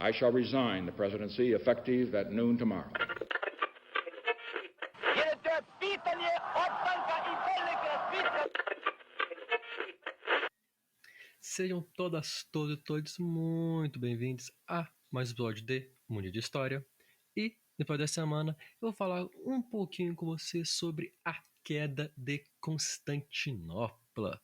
I shall resign the presidency effective at noon tomorrow. Sejam todas, todos e todos muito bem-vindos a mais um episódio de Mundo de História. E depois dessa semana eu vou falar um pouquinho com você sobre a queda de Constantinopla.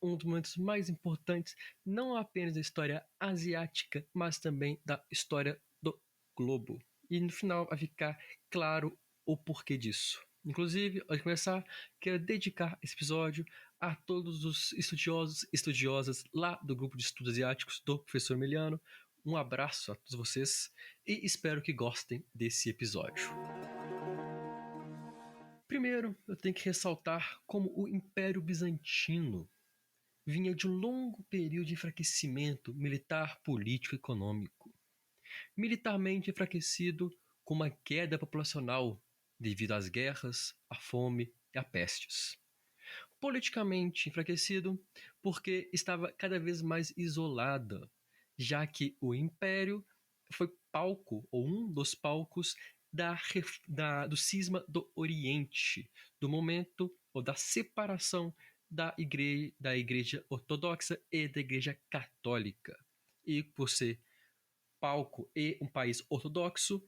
Um dos momentos mais importantes, não apenas da história asiática, mas também da história do globo. E no final vai ficar claro o porquê disso. Inclusive, antes de começar, quero dedicar esse episódio a todos os estudiosos e estudiosas lá do grupo de estudos asiáticos do professor Emiliano. Um abraço a todos vocês e espero que gostem desse episódio. Primeiro, eu tenho que ressaltar como o Império Bizantino vinha de um longo período de enfraquecimento militar, político e econômico. Militarmente enfraquecido com uma queda populacional devido às guerras, à fome e a pestes. Politicamente enfraquecido porque estava cada vez mais isolada, já que o Império foi palco, ou um dos palcos, do cisma do Oriente, do momento ou da separação da igreja ortodoxa e da igreja católica. E por ser palco e um país ortodoxo,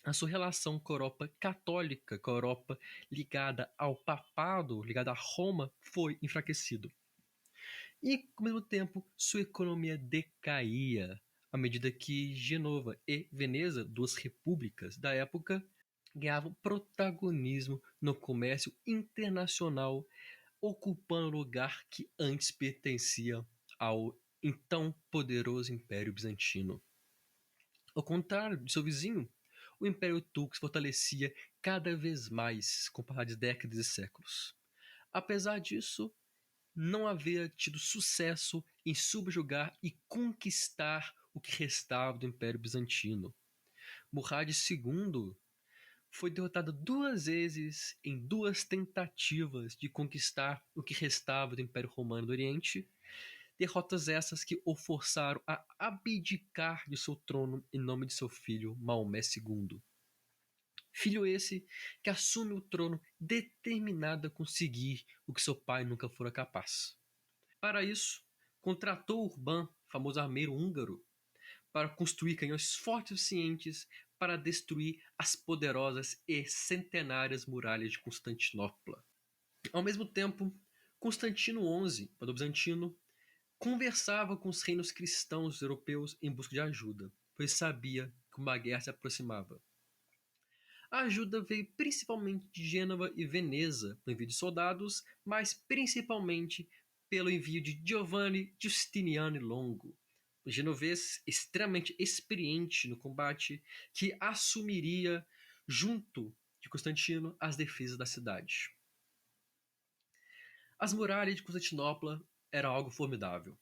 a sua relação com a Europa católica, com a Europa ligada ao papado, ligada a Roma, foi enfraquecido. E, ao mesmo tempo, sua economia decaía, à medida que Genova e Veneza, duas repúblicas da época, ganhavam protagonismo no comércio internacional, ocupando o lugar que antes pertencia ao então poderoso Império Bizantino. Ao contrário de seu vizinho, o Império Turco se fortalecia cada vez mais com o passar de décadas e séculos. Apesar disso, não havia tido sucesso em subjugar e conquistar o que restava do Império Bizantino. Murad II foi derrotado 2 vezes em 2 tentativas de conquistar o que restava do Império Romano do Oriente, derrotas essas que o forçaram a abdicar de seu trono em nome de seu filho Maomé II. Filho esse que assume o trono determinado a conseguir o que seu pai nunca fora capaz. Para isso, contratou Urban, famoso armeiro húngaro, para construir canhões fortes e eficientes para destruir as poderosas e centenárias muralhas de Constantinopla. Ao mesmo tempo, Constantino XI, padre bizantino, conversava com os reinos cristãos europeus em busca de ajuda, pois sabia que uma guerra se aproximava. A ajuda veio principalmente de Gênova e Veneza, pelo envio de soldados, mas principalmente pelo envio de Giovanni Giustiniani Longo, um genovês extremamente experiente no combate, que assumiria, junto de Constantino, as defesas da cidade. As muralhas de Constantinopla eram algo formidável.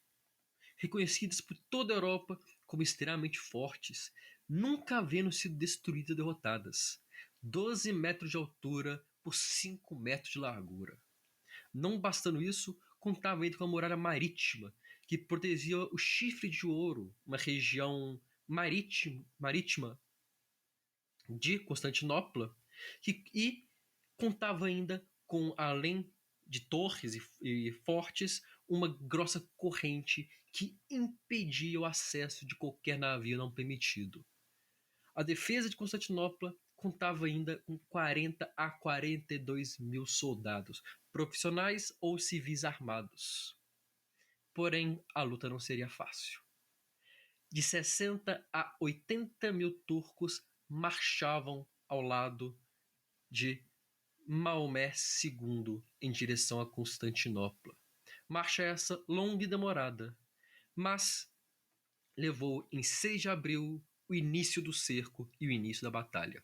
Reconhecidas por toda a Europa como extremamente fortes, nunca havendo sido destruídas e derrotadas. 12 metros de altura por 5 metros de largura. Não bastando isso, contava ainda com a muralha marítima, que protegia o Chifre de Ouro, uma região marítima de Constantinopla, e contava ainda com, além de torres e fortes, uma grossa corrente que impedia o acesso de qualquer navio não permitido. A defesa de Constantinopla contava ainda com 40 a 42 mil soldados, profissionais ou civis armados. Porém, a luta não seria fácil. De 60 a 80 mil turcos marchavam ao lado de Maomé II em direção a Constantinopla. Marcha essa longa e demorada, mas levou em 6 de abril o início do cerco e o início da batalha.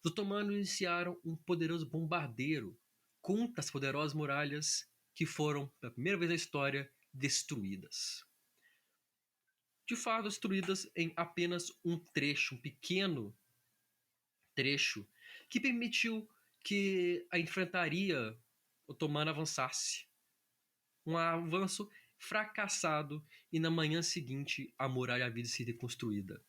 Os otomanos iniciaram um poderoso bombardeio contra as poderosas muralhas que foram, pela primeira vez na história, destruídas. De fato, destruídas em apenas um trecho, um pequeno trecho, que permitiu que a infantaria otomana avançasse. Um avanço fracassado e na manhã seguinte a muralha havia sido reconstruída.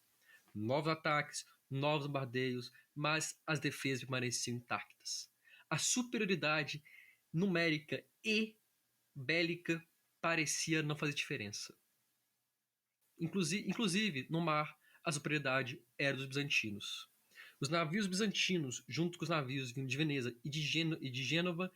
Novos ataques, novos bombardeios, mas as defesas permaneciam intactas. A superioridade numérica e bélica parecia não fazer diferença. Inclusive, no mar, a superioridade era dos bizantinos. Os navios bizantinos, junto com os navios vindos de Veneza e de Gênova,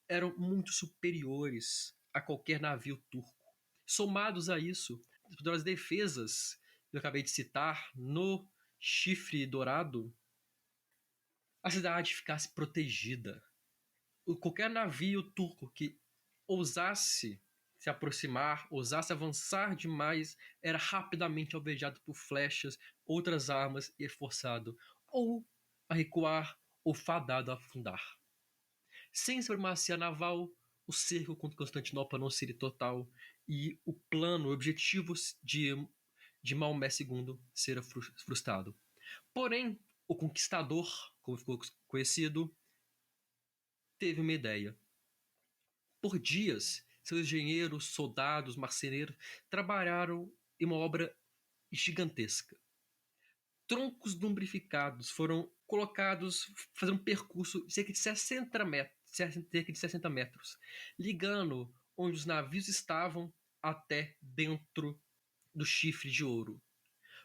eram muito superiores a qualquer navio turco. Somados a isso, as poderosas defesas que eu acabei de citar no Chifre Dourado, a cidade ficasse protegida. Qualquer navio turco que ousasse se aproximar, ousasse avançar demais, era rapidamente alvejado por flechas, outras armas e forçado ou a recuar ou fadado a afundar. Sem supremacia naval, o cerco contra Constantinopla não seria total e o plano, o objetivo de Maomé II será frustrado. Porém, o conquistador, como ficou conhecido, teve uma ideia. Por dias, seus engenheiros, soldados, marceneiros trabalharam em uma obra gigantesca. Troncos lumbrificados foram colocados, fazendo um percurso de cerca de 60 metros, ligando onde os navios estavam até dentro do chifre de ouro.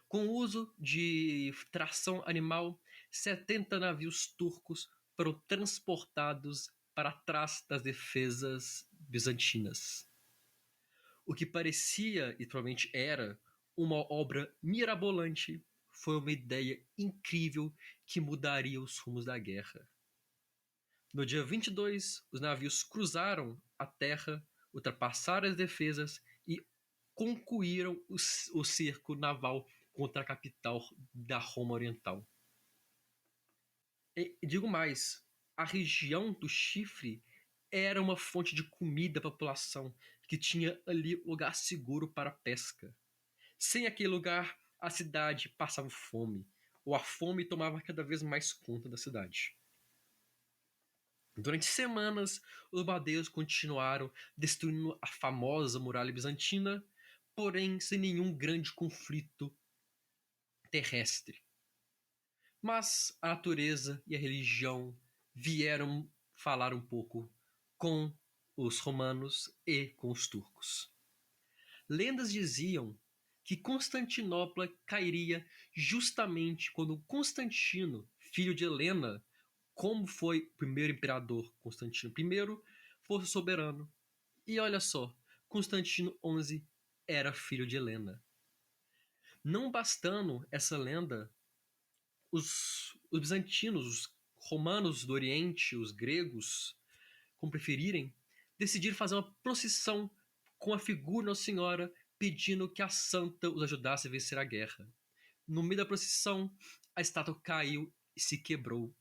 Com o uso de tração animal, 70 navios turcos foram transportados para trás das defesas bizantinas. O que parecia, e provavelmente era, uma obra mirabolante, foi uma ideia incrível que mudaria os rumos da guerra. No dia 22, os navios cruzaram a terra, ultrapassaram as defesas e concluíram o cerco naval contra a capital da Roma Oriental. E digo mais, a região do Chifre era uma fonte de comida à população que tinha ali lugar seguro para a pesca. Sem aquele lugar, a cidade passava fome, ou a fome tomava cada vez mais conta da cidade. Durante semanas, os bombardeios continuaram destruindo a famosa muralha bizantina, porém sem nenhum grande conflito terrestre. Mas a natureza e a religião vieram falar um pouco com os romanos e com os turcos. Lendas diziam que Constantinopla cairia justamente quando Constantino, filho de Helena, como foi o primeiro imperador Constantino I, fosse soberano. E olha só, Constantino XI era filho de Helena. Não bastando essa lenda, os bizantinos, os romanos do Oriente, os gregos, como preferirem, decidiram fazer uma procissão com a figura de Nossa Senhora, pedindo que a santa os ajudasse a vencer a guerra. No meio da procissão, a estátua caiu e se quebrou.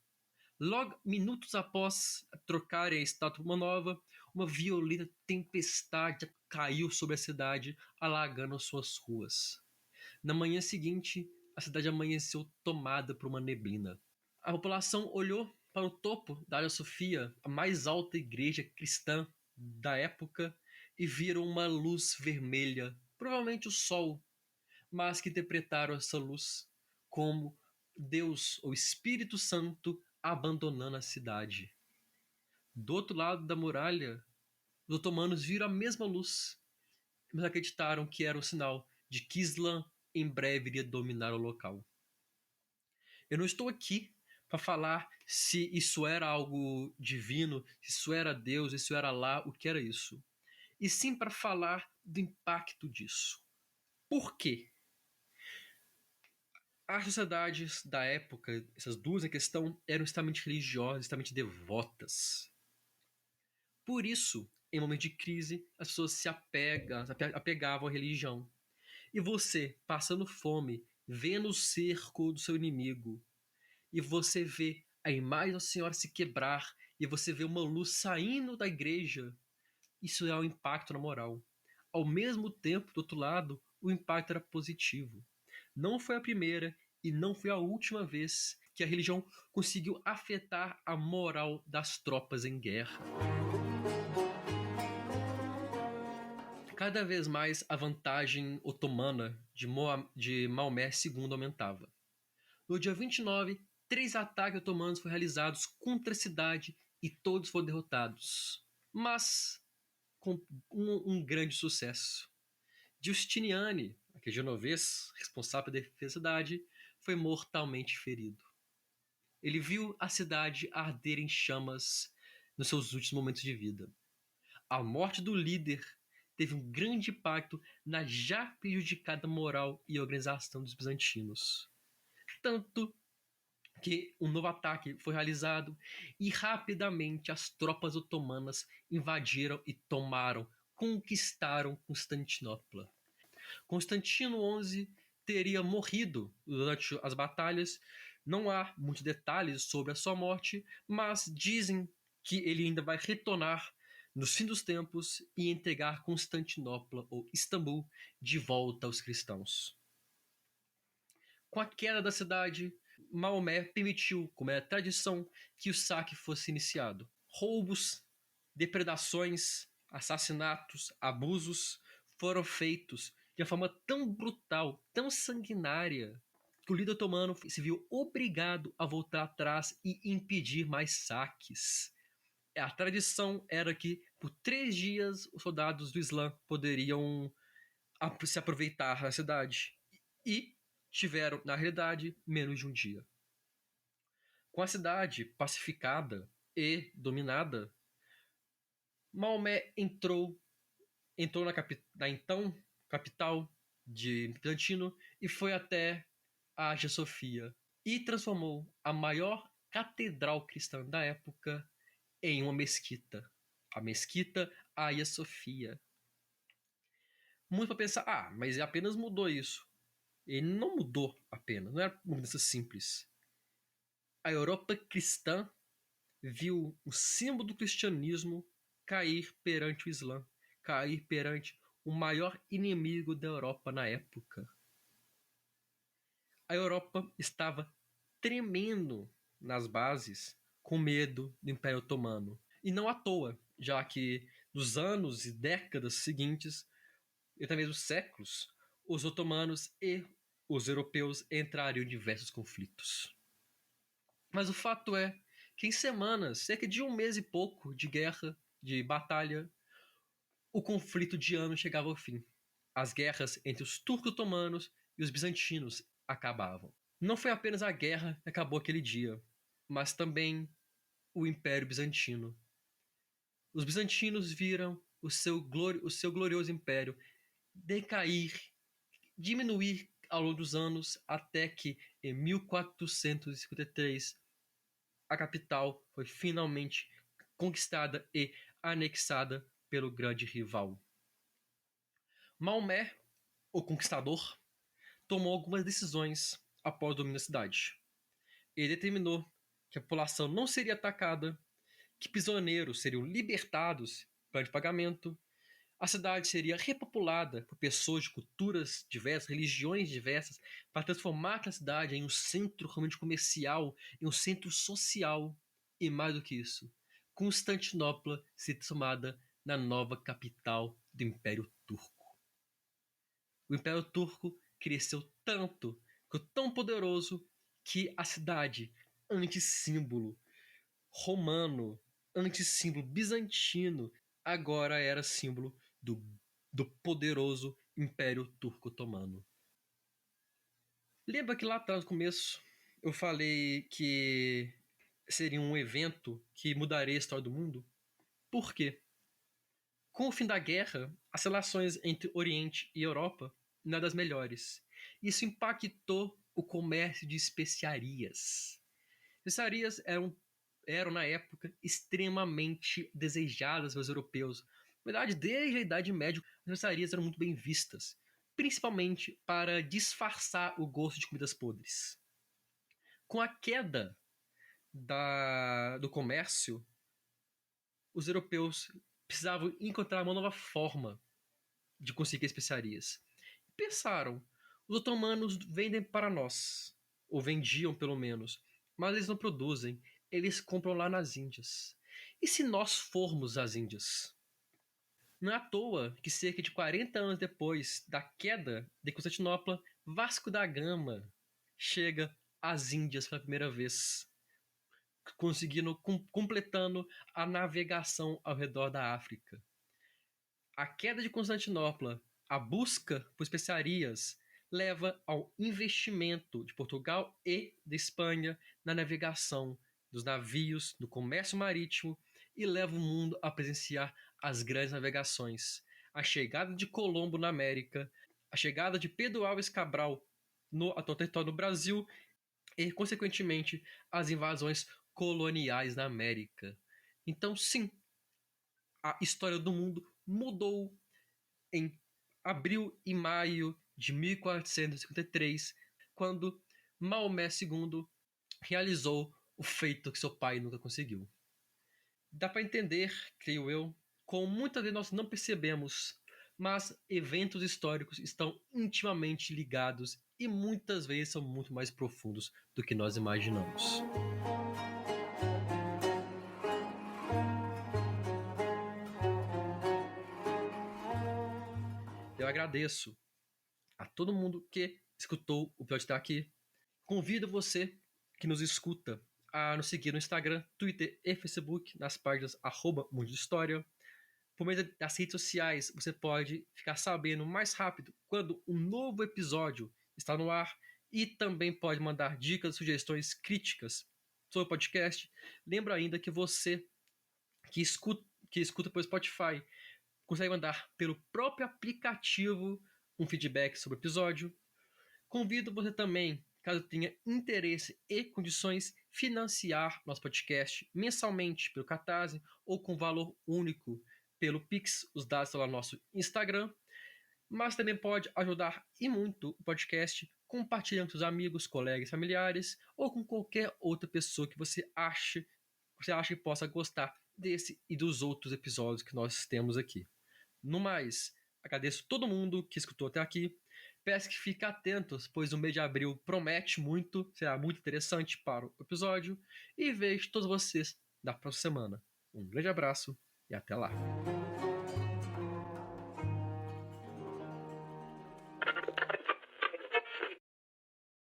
Logo, minutos após trocarem a estátua por uma nova, uma violenta tempestade caiu sobre a cidade, alagando suas ruas. Na manhã seguinte, a cidade amanheceu tomada por uma neblina. A população olhou para o topo da Hagia Sofia, a mais alta igreja cristã da época, e viram uma luz vermelha, provavelmente o sol, mas que interpretaram essa luz como Deus, o Espírito Santo, abandonando a cidade. Do outro lado da muralha, os otomanos viram a mesma luz, mas acreditaram que era um sinal de que Islã em breve iria dominar o local. Eu não estou aqui para falar se isso era algo divino, se isso era Deus, se isso era Allah, o que era isso. E sim para falar do impacto disso. Por quê? As sociedades da época, essas duas em questão, eram extremamente religiosas, extremamente devotas. Por isso, em momentos de crise, as pessoas se apegavam à religião. E você, passando fome, vendo o cerco do seu inimigo, e você vê a imagem da Senhora se quebrar, e você vê uma luz saindo da igreja, isso é um impacto na moral. Ao mesmo tempo, do outro lado, o impacto era positivo. Não foi a primeira e não foi a última vez que a religião conseguiu afetar a moral das tropas em guerra. Cada vez mais a vantagem otomana de Maomé II aumentava. No dia 29, 3 ataques otomanos foram realizados contra a cidade e todos foram derrotados, mas com um grande sucesso. Giustiniani, aquele genovês responsável pela defesa da cidade, foi mortalmente ferido. Ele viu a cidade arder em chamas nos seus últimos momentos de vida. A morte do líder teve um grande impacto na já prejudicada moral e organização dos bizantinos. Tanto que um novo ataque foi realizado e rapidamente as tropas otomanas invadiram e conquistaram Constantinopla. Constantino XI teria morrido durante as batalhas. Não há muitos detalhes sobre a sua morte, mas dizem que ele ainda vai retornar nos fins dos tempos e entregar Constantinopla ou Istambul de volta aos cristãos. Com a queda da cidade, Maomé permitiu, como era tradição, que o saque fosse iniciado. Roubos, depredações, assassinatos, abusos foram feitos de uma forma tão brutal, tão sanguinária, que o líder otomano se viu obrigado a voltar atrás e impedir mais saques. A tradição era que, por 3 dias, os soldados do Islã poderiam se aproveitar da cidade. E tiveram, na realidade, menos de um dia. Com a cidade pacificada e dominada, Maomé entrou na então capital de Bizantino e foi até a Hagia Sofia e transformou a maior catedral cristã da época em uma mesquita. A mesquita Hagia Sofia. Muito para pensar, mas ele apenas mudou isso. Ele não mudou apenas, não era uma mudança simples. A Europa cristã viu o símbolo do cristianismo cair perante o Islã, cair perante o maior inimigo da Europa na época. A Europa estava tremendo nas bases com medo do Império Otomano. E não à toa, já que nos anos e décadas seguintes, e até mesmo séculos, os otomanos e os europeus entrariam em diversos conflitos. Mas o fato é que em semanas, cerca de 1 mês e pouco de guerra, de batalha, o conflito de anos chegava ao fim. As guerras entre os turcos otomanos e os bizantinos acabavam. Não foi apenas a guerra que acabou aquele dia, mas também o Império Bizantino. Os bizantinos viram o seu glorioso império decair, diminuir ao longo dos anos, até que em 1453 a capital foi finalmente conquistada e anexada pelo grande rival. Maomé, o conquistador, tomou algumas decisões após o domínio da cidade. Ele determinou que a população não seria atacada, que prisioneiros seriam libertados para pagamento, a cidade seria repopulada por pessoas de culturas diversas, religiões diversas, para transformar a cidade em um centro realmente comercial, em um centro social. E mais do que isso, Constantinopla seria transformada na nova capital do Império Turco. O Império Turco cresceu tanto, ficou tão poderoso, que a cidade, antissímbolo romano, antissímbolo bizantino, agora era símbolo do poderoso Império Turco Otomano. Lembra que lá atrás, no começo, eu falei que seria um evento que mudaria a história do mundo? Por quê? Com o fim da guerra, as relações entre Oriente e Europa não eram das melhores. Isso impactou o comércio de especiarias. Especiarias eram na época extremamente desejadas pelos europeus. Na verdade, desde a Idade Média, as especiarias eram muito bem vistas, principalmente para disfarçar o gosto de comidas podres. Com a queda do comércio, os europeus precisavam encontrar uma nova forma de conseguir especiarias. Pensaram, os otomanos vendem para nós, ou vendiam pelo menos, mas eles não produzem, eles compram lá nas Índias. E se nós formos às Índias? Não é à toa que cerca de 40 anos depois da queda de Constantinopla, Vasco da Gama chega às Índias pela primeira vez, completando a navegação ao redor da África. A queda de Constantinopla, a busca por especiarias, leva ao investimento de Portugal e de Espanha na navegação dos navios, no comércio marítimo, e leva o mundo a presenciar as grandes navegações. A chegada de Colombo na América, a chegada de Pedro Álvares Cabral no atual território do Brasil e, consequentemente, as invasões coloniais na América. Então, sim, a história do mundo mudou em abril e maio de 1453, quando Maomé II realizou o feito que seu pai nunca conseguiu. Dá para entender, creio eu, como muitas vezes nós não percebemos, mas eventos históricos estão intimamente ligados e muitas vezes são muito mais profundos do que nós imaginamos. Eu agradeço a todo mundo que escutou o episódio até aqui. Convido você que nos escuta a nos seguir no Instagram, Twitter e Facebook, nas páginas @mundohistoria. Por meio das redes sociais, você pode ficar sabendo mais rápido quando um novo episódio está no ar e também pode mandar dicas, sugestões, críticas sobre o podcast. Lembro ainda que você que escuta pelo Spotify consegue mandar pelo próprio aplicativo um feedback sobre o episódio. Convido você também, caso tenha interesse e condições, financiar nosso podcast mensalmente pelo Catarse ou com valor único pelo Pix. Os dados estão lá no nosso Instagram. Mas também pode ajudar e muito o podcast compartilhando com seus amigos, colegas, familiares ou com qualquer outra pessoa que você acha que possa gostar desse e dos outros episódios que nós temos aqui. No mais, agradeço todo mundo que escutou até aqui. Peço que fiquem atentos, pois o mês de abril promete muito, será muito interessante para o episódio. E vejo todos vocês na próxima semana. Um grande abraço e até lá.